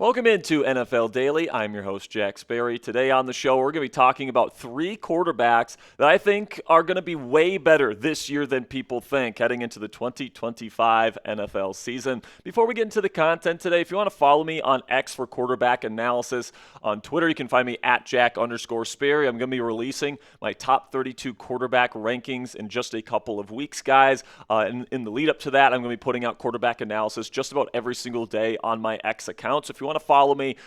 Welcome into NFL Daily. I'm your host, Jack Sperry. Today on the show, we're going to be talking about three quarterbacks that I think are going to be way better this year than people think heading into the 2025 NFL season. Before we get into the content today, if you want to follow me on X for quarterback analysis, on Twitter, you can find me at Jack_Sperry. I'm going to be releasing my top 32 quarterback rankings in just a couple of weeks, guys. In the lead up to that, I'm going to be putting out quarterback analysis just about every single day on my X account. So if you want to follow me,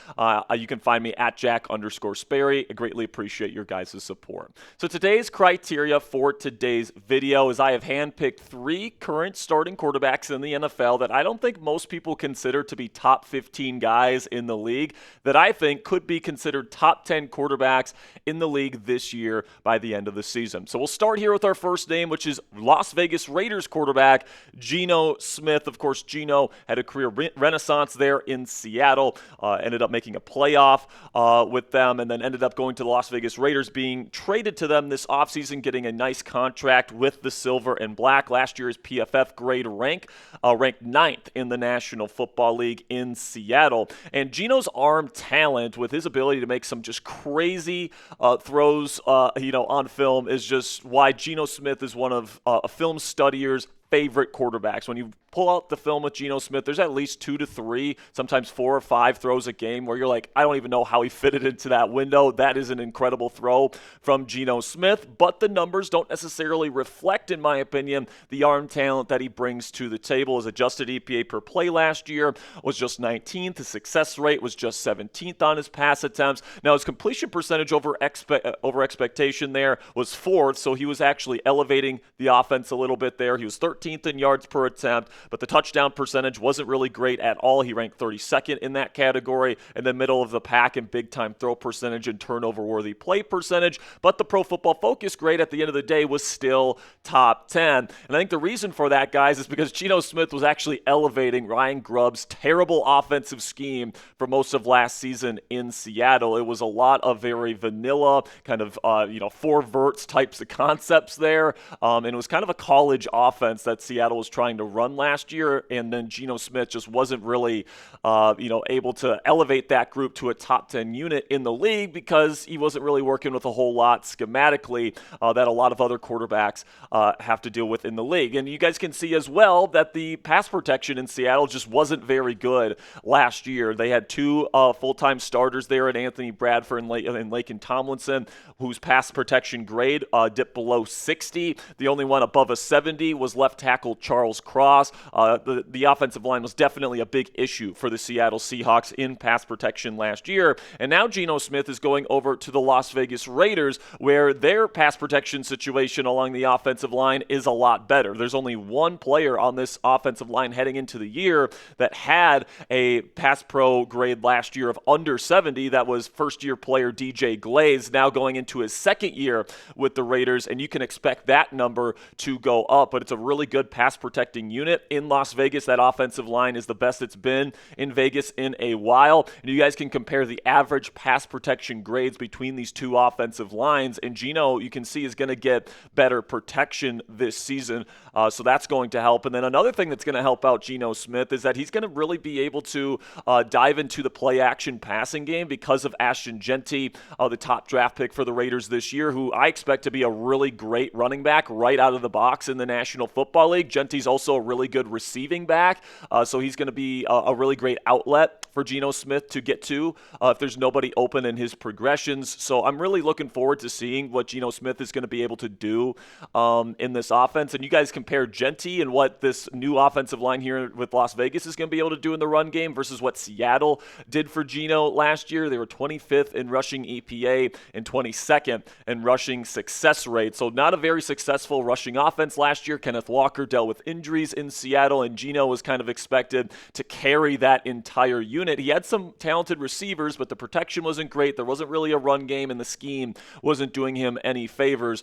you can find me at Jack_Sperry. I greatly appreciate your guys' support. So today's criteria for today's video is I have handpicked three current starting quarterbacks in the NFL that I don't think most people consider to be top 15 guys in the league that I think could be considered top 10 quarterbacks in the league this year by the end of the season. So we'll start here with our first name, which is Las Vegas Raiders quarterback Geno Smith. Of course, Geno had a career renaissance there in Seattle. Ended up making a playoff with them, and then ended up going to the Las Vegas Raiders, being traded to them this offseason, getting a nice contract with the Silver and Black. Last year's PFF Grade ranked 9th in the National Football League in Seattle. And Geno's arm talent, with his ability to make some just crazy throws on film, is just why Geno Smith is one of a film studier's favorite quarterbacks. When you pull out the film with Geno Smith, there's at least 2 to 3, sometimes 4 or 5 throws a game where you're like, I don't even know how he fitted into that window. That is an incredible throw from Geno Smith, but the numbers don't necessarily reflect, in my opinion, the arm talent that he brings to the table. His adjusted EPA per play last year was just 19th. His success rate was just 17th on his pass attempts. Now, his completion percentage over expectation there was 4th, so he was actually elevating the offense a little bit there. He was 13th in yards per attempt, but the touchdown percentage wasn't really great at all. He ranked 32nd in that category, and then middle of the pack in big-time throw percentage and turnover-worthy play percentage. But the Pro Football Focus grade at the end of the day was still top 10. And I think the reason for that, guys, is because Geno Smith was actually elevating Ryan Grubb's terrible offensive scheme for most of last season in Seattle. It was a lot of very vanilla, kind of, four verts types of concepts there, and it was kind of a college offense that Seattle was trying to run last year, and then Geno Smith just wasn't really, able to elevate that group to a top 10 unit in the league because he wasn't really working with a whole lot schematically that a lot of other quarterbacks have to deal with in the league. And you guys can see as well that the pass protection in Seattle just wasn't very good last year. They had 2 full-time starters there at Anthony Bradford and Laken Tomlinson, whose pass protection grade dipped below 60. The only one above a 70 was left tackle Charles Cross. The offensive line was definitely a big issue for the Seattle Seahawks in pass protection last year. And now Geno Smith is going over to the Las Vegas Raiders, where their pass protection situation along the offensive line is a lot better. There's only one player on this offensive line heading into the year that had a pass pro grade last year of under 70. That was first-year player DJ Glaze, now going into his second year with the Raiders, and you can expect that number to go up. But it's a really good pass protecting unit in Las Vegas. That offensive line is the best it's been in Vegas in a while. And you guys can compare the average pass protection grades between these two offensive lines. And Geno, you can see, is going to get better protection this season. So that's going to help. And then another thing that's going to help out Geno Smith is that he's going to really be able to dive into the play action passing game because of Ashton Jeanty, the top draft pick for the Raiders this year, who I expect to be a really great running back right out of the box in the National Football League. Jeanty's also a really good receiving back, so he's going to be a really great outlet for Geno Smith to get to if there's nobody open in his progressions. So I'm really looking forward to seeing what Geno Smith is going to be able to do in this offense. And you guys compare Jeanty and what this new offensive line here with Las Vegas is going to be able to do in the run game versus what Seattle did for Geno last year. They were 25th in rushing EPA and 22nd in rushing success rate. So not a very successful rushing offense last year. Kenneth Walker dealt with injuries in Seattle, and Geno was kind of expected to carry that entire unit. He had some talented receivers, but the protection wasn't great. There wasn't really a run game, and the scheme wasn't doing him any favors.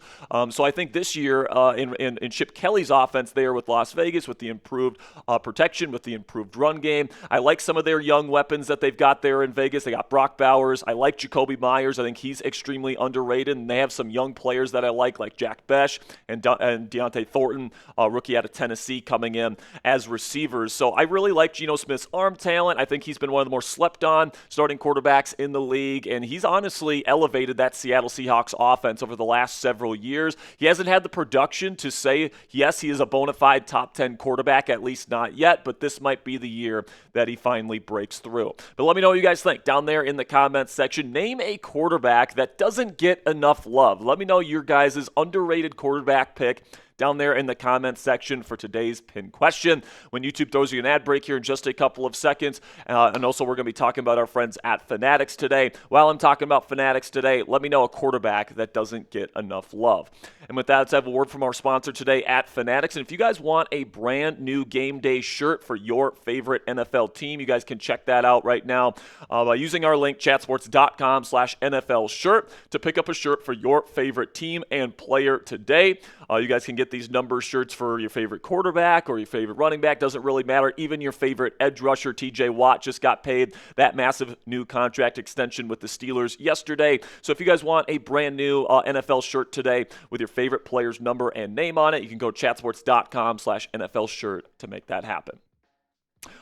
So I think this year in Chip Kelly's offense there with Las Vegas, with the improved protection, with the improved run game, I like some of their young weapons that they've got there in Vegas. They got Brock Bowers. I like Jacoby Myers. I think he's extremely underrated, and they have some young players that I like Jack Besh and Deontay Thornton, rookie out of Tennessee, coming in as receivers. So I really like Geno Smith's arm talent. I think he's been been one of the more slept on starting quarterbacks in the league, and he's honestly elevated that Seattle Seahawks offense over the last several years. He hasn't had the production to say, yes, he is a bona fide top 10 quarterback, at least not yet, but this might be the year that he finally breaks through. But let me know what you guys think down there in the comments section. Name a quarterback that doesn't get enough love. Let me know your guys' underrated quarterback pick down there in the comments section for today's pin question. When YouTube throws you an ad break here in just a couple of seconds. And also we're going to be talking about our friends at Fanatics today. While I'm talking about Fanatics today, let me know a quarterback that doesn't get enough love. And with that, let's have a word from our sponsor today at Fanatics. And if you guys want a brand new game day shirt for your favorite NFL team, you guys can check that out right now by using our link, chatsports.com/NFL shirt, to pick up a shirt for your favorite team and player today. You guys can get these number shirts for your favorite quarterback or your favorite running back. Doesn't really matter. Even your favorite edge rusher, TJ Watt, just got paid that massive new contract extension with the Steelers yesterday. So if you guys want a brand new NFL shirt today with your favorite player's number and name on it, you can go chatsports.com/NFL shirt to make that happen.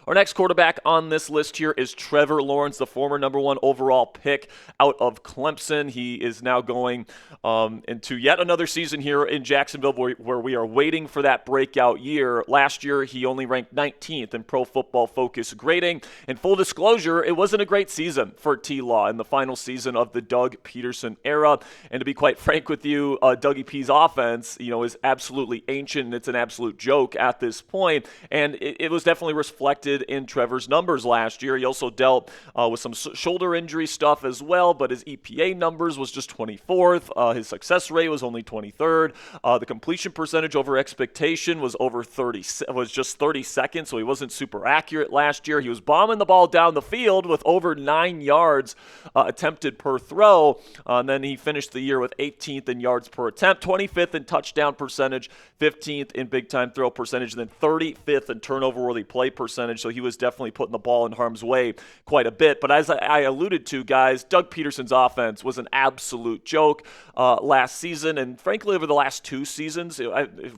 Our next quarterback on this list here is Trevor Lawrence, the former number 1 overall pick out of Clemson. He is now going into yet another season here in Jacksonville where we are waiting for that breakout year. Last year, he only ranked 19th in Pro Football Focus grading. In full disclosure, it wasn't a great season for T-Law in the final season of the Doug Peterson era. And to be quite frank with you, Dougie P's offense, is absolutely ancient, and it's an absolute joke at this point. And it was definitely reflected in Trevor's numbers last year. He also dealt with some shoulder injury stuff as well, but his EPA numbers was just 24th. His success rate was only 23rd. The completion percentage over expectation was just 32nd, so he wasn't super accurate last year. He was bombing the ball down the field with over 9 yards attempted per throw, and then he finished the year with 18th in yards per attempt, 25th in touchdown percentage, 15th in big-time throw percentage, and then 35th in turnover-worthy play percentage. So he was definitely putting the ball in harm's way quite a bit. But as I alluded to, guys, Doug Peterson's offense was an absolute joke last season, and frankly over the last 2 seasons,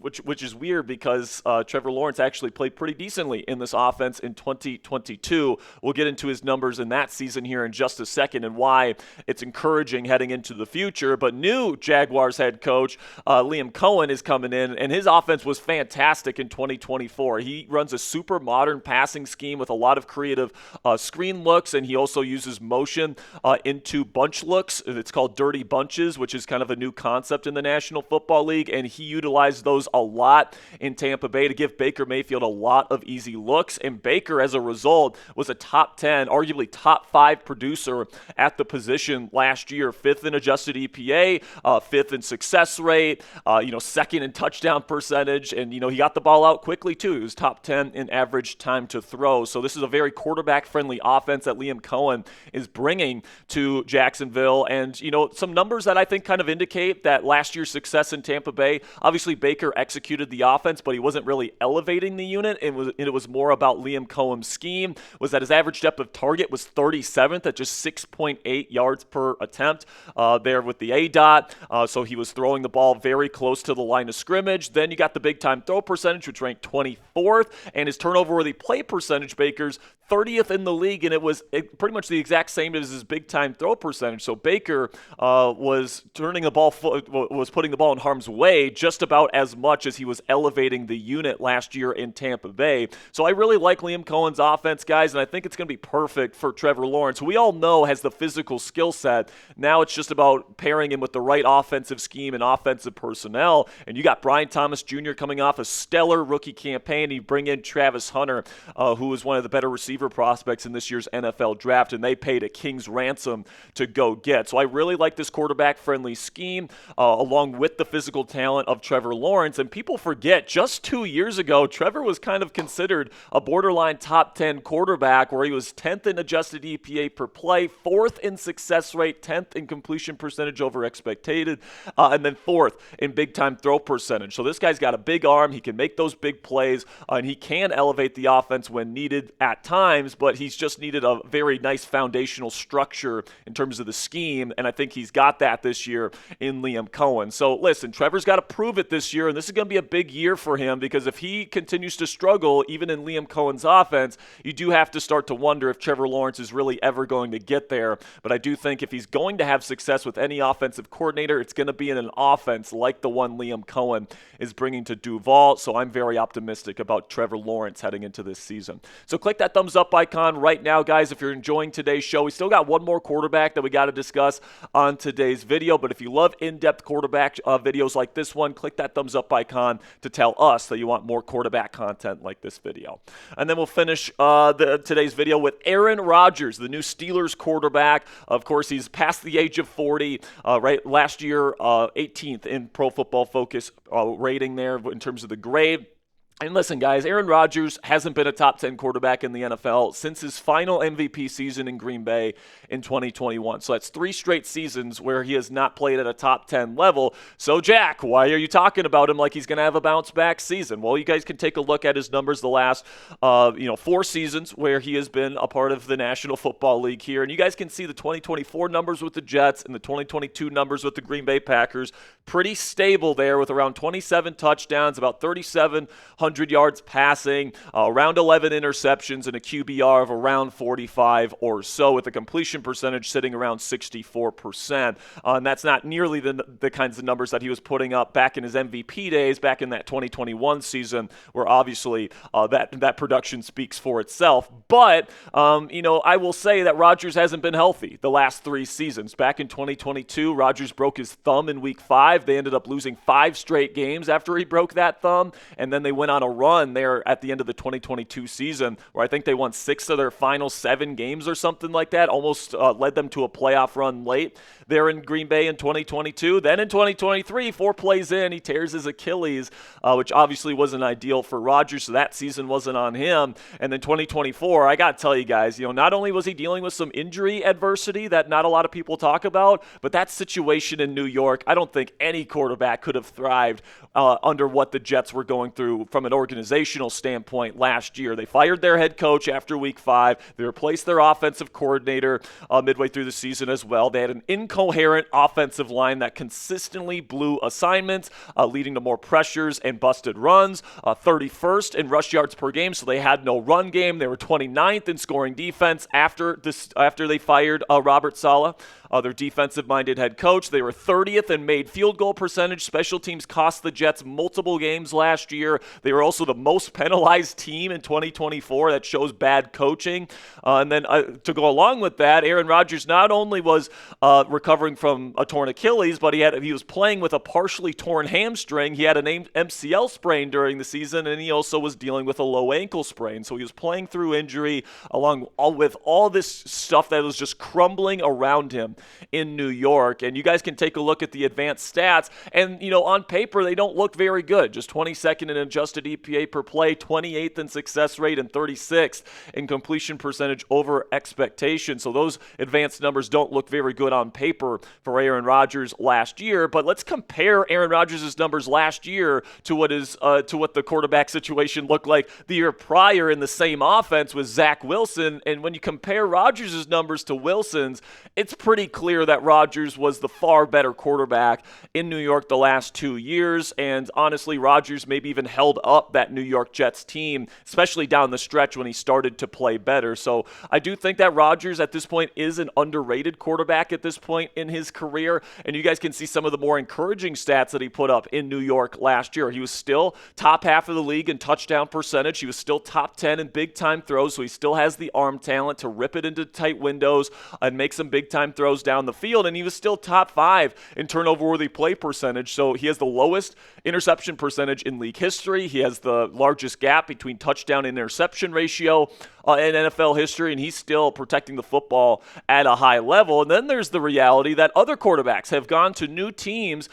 which is weird because Trevor Lawrence actually played pretty decently in this offense in 2022. We'll get into his numbers in that season here in just a second and why it's encouraging heading into the future. But new Jaguars head coach Liam Cohen is coming in, and his offense was fantastic in 2024. He runs a super modern passing scheme with a lot of creative screen looks, and he also uses motion into bunch looks. It's called dirty bunches, which is kind of a new concept in the National Football League, and he utilized those a lot in Tampa Bay to give Baker Mayfield a lot of easy looks, and Baker, as a result, was a top 10, arguably top 5 producer at the position last year, 5th in adjusted EPA, 5th in success rate, 2nd in touchdown percentage, and, he got the ball out quickly, too. He was top 10 in average time to throw. So this is a very quarterback-friendly offense that Liam Cohen is bringing to Jacksonville. And, some numbers that I think kind of indicate that last year's success in Tampa Bay, obviously Baker executed the offense, but he wasn't really elevating the unit. It was more about Liam Cohen's scheme, was that his average depth of target was 37th at just 6.8 yards per attempt there with the ADOT. So he was throwing the ball very close to the line of scrimmage. Then you got the big-time throw percentage, which ranked 24th, and his turnover-worthy play percentage, Baker's 30th in the league, and it was pretty much the exact same as his big-time throw percentage. So Baker was putting the ball in harm's way just about as much as he was elevating the unit last year in Tampa Bay. So I really like Liam Cohen's offense, guys, and I think it's going to be perfect for Trevor Lawrence, who we all know has the physical skill set. Now it's just about pairing him with the right offensive scheme and offensive personnel. And you got Brian Thomas Jr. coming off a stellar rookie campaign. You bring in Travis Hunter, who is one of the better receivers prospects in this year's NFL draft, and they paid a king's ransom to go get. So I really like this quarterback-friendly scheme along with the physical talent of Trevor Lawrence. And people forget, just 2 years ago, Trevor was kind of considered a borderline top 10 quarterback where he was 10th in adjusted EPA per play, 4th in success rate, 10th in completion percentage over expected, and then 4th in big-time throw percentage. So this guy's got a big arm. He can make those big plays, and he can elevate the offense offense when needed at times, but he's just needed a very nice foundational structure in terms of the scheme, and I think he's got that this year in Liam Cohen. So listen, Trevor's got to prove it this year, and this is going to be a big year for him because if he continues to struggle, even in Liam Cohen's offense, you do have to start to wonder if Trevor Lawrence is really ever going to get there. But I do think if he's going to have success with any offensive coordinator, it's going to be in an offense like the one Liam Cohen is bringing to Duval. So I'm very optimistic about Trevor Lawrence heading into this season. So click that thumbs up icon right now, guys, if you're enjoying today's show. We still got one more quarterback that we got to discuss on today's video. But if you love in-depth quarterback videos like this one, click that thumbs up icon to tell us that you want more quarterback content like this video. And then we'll finish today's video with Aaron Rodgers, the new Steelers quarterback. Of course, he's past the age of 40. Right last year, 18th in Pro Football Focus rating there in terms of the grade. And listen, guys, Aaron Rodgers hasn't been a top 10 quarterback in the NFL since his final MVP season in Green Bay in 2021. So that's 3 straight seasons where he has not played at a top 10 level. So, Jack, why are you talking about him like he's going to have a bounce-back season? Well, you guys can take a look at his numbers the last 4 seasons where he has been a part of the National Football League here. And you guys can see the 2024 numbers with the Jets and the 2022 numbers with the Green Bay Packers. Pretty stable there with around 27 touchdowns, about 3,700 yards passing, around 11 interceptions, and a QBR of around 45 or so, with a completion percentage sitting around 64%. And that's not nearly the kinds of numbers that he was putting up back in his MVP days, back in that 2021 season, where obviously that production speaks for itself. But, I will say that Rodgers hasn't been healthy the last 3 seasons. Back in 2022, Rodgers broke his thumb in Week 5. They ended up losing 5 straight games after he broke that thumb, and then they went on a run there at the end of the 2022 season where I think they won 6 of their final 7 games or something like that, almost led them to a playoff run late there in Green Bay in 2022. Then in 2023, 4 plays in, he tears his Achilles, which obviously wasn't ideal for Rodgers, so that season wasn't on him. And then 2024, I got to tell you guys, not only was he dealing with some injury adversity that not a lot of people talk about, but that situation in New York, I don't think any quarterback could have thrived under what the Jets were going through from an organizational standpoint last year. They fired their head coach after Week 5. They replaced their offensive coordinator midway through the season as well. They had an incoherent offensive line that consistently blew assignments, leading to more pressures and busted runs, 31st in rush yards per game, so they had no run game. They were 29th in scoring defense after they fired Robert Saleh, their defensive-minded head coach. They were 30th in made field goal percentage. Special teams cost the Jets multiple games last year. They were also the most penalized team in 2024. That shows bad coaching. And then to go along with that, Aaron Rodgers not only was recovering from a torn Achilles, but he was playing with a partially torn hamstring. He had an MCL sprain during the season, and he also was dealing with a low ankle sprain. So he was playing through injury with all this stuff that was just crumbling around him in New York. And you guys can take a look at the advanced stats, and on paper they don't look very good. Just 22nd in adjusted EPA per play, 28th in success rate, and 36th in completion percentage over expectation. So those advanced numbers don't look very good on paper for Aaron Rodgers last year. But let's compare Aaron Rodgers' numbers last year to what the quarterback situation looked like the year prior in the same offense with Zach Wilson. And when you compare Rodgers' numbers to Wilson's, it's pretty clear that Rodgers was the far better quarterback in New York the last 2 years. And honestly, Rodgers maybe even held up that New York Jets team, especially down the stretch when he started to play better. So I do think that Rodgers at this point is an underrated quarterback at this point in his career. And you guys can see some of the more encouraging stats that he put up in New York last year. He was still top half of the league in touchdown percentage. He was still top 10 in big time throws. So he still has the arm talent to rip it into tight windows and make some big time throws down the field. And he was still top 5 in turnover worthy play percentage. So he has the lowest interception percentage in league history. He has the largest gap between touchdown and interception ratio in NFL history, and he's still protecting the football at a high level. And then there's the reality that other quarterbacks have gone to new teams,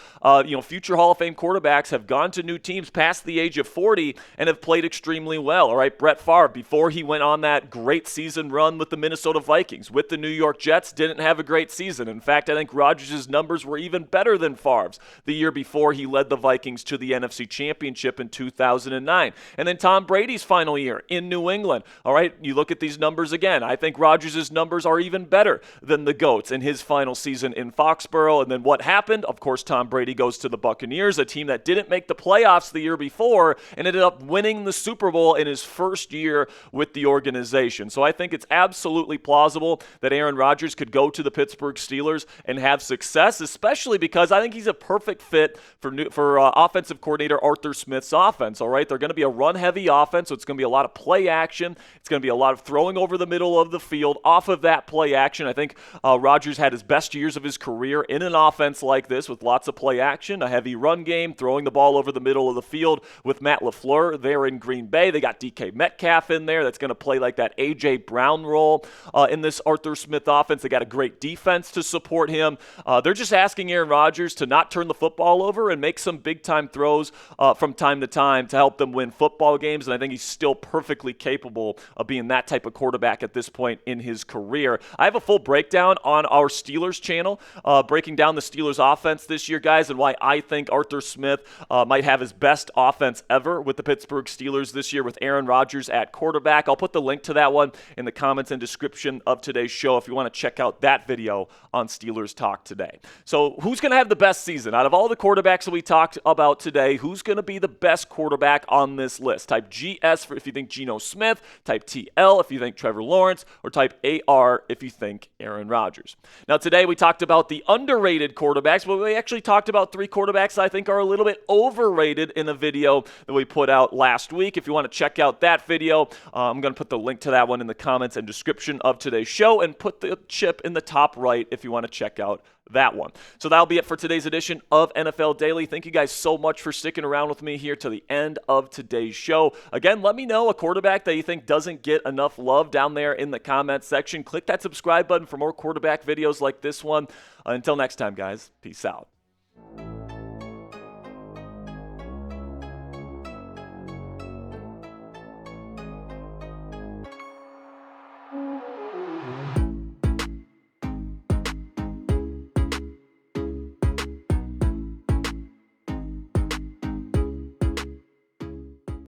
future Hall of Fame quarterbacks have gone to new teams past the age of 40 and have played extremely well. All right, Brett Favre, before he went on that great season run with the Minnesota Vikings, with the New York Jets, didn't have a great season. In fact, I think Rodgers' numbers were even better than Favre Favre's. The year before, he led the Vikings to the NFC Championship in 2009. And then Tom Brady's final year in New England. All right, you look at these numbers again. I think Rodgers' numbers are even better than the GOAT's in his final season in Foxborough. And then what happened? Of course, Tom Brady goes to the Buccaneers, a team that didn't make the playoffs the year before and ended up winning the Super Bowl in his first year with the organization. So I think it's absolutely plausible that Aaron Rodgers could go to the Pittsburgh Steelers and have success, especially because I think he's a perfect fit for offensive coordinator Arthur Smith's offense. All right, they're going to be a run-heavy offense, so it's going to be a lot of play action. It's going to be a lot of throwing over the middle of the field. Off of that play action, I think Rodgers had his best years of his career in an offense like this with lots of play action, a heavy run game, throwing the ball over the middle of the field with Matt LaFleur there in Green Bay. They got DK Metcalf in there that's going to play like that A.J. Brown role in this Arthur Smith offense. They got a great defense to support him. They're just asking Aaron Rodgers to not turn the football over and make some big-time throws from time to time to help them win football games, and I think he's still perfectly capable of being that type of quarterback at this point in his career. I have a full breakdown on our Steelers channel, breaking down the Steelers offense this year, guys, and why I think Arthur Smith might have his best offense ever with the Pittsburgh Steelers this year with Aaron Rodgers at quarterback. I'll put the link to that one in the comments and description of today's show if you want to check out that video on Steelers Talk today. So who's going to have the best season? Out of all the quarterbacks that we talked about today, who's going to be the best quarterback on this list? Type GS if you think Geno Smith, type TL if you think Trevor Lawrence, or type AR if you think Aaron Rodgers. Now today we talked about the underrated quarterbacks, but we actually talked about 3 quarterbacks I think are a little bit overrated in a video that we put out last week. If you want to check out that video, I'm going to put the link to that one in the comments and description of today's show, and put the chip in the top right if you want to check out that one. So that'll be it for today's edition of NFL Daily. Thank you guys so much for sticking around with me here to the end of today's show. Again, let me know a quarterback that you think doesn't get enough love down there in the comments section. Click that subscribe button for more quarterback videos like this one. Until next time, guys, peace out.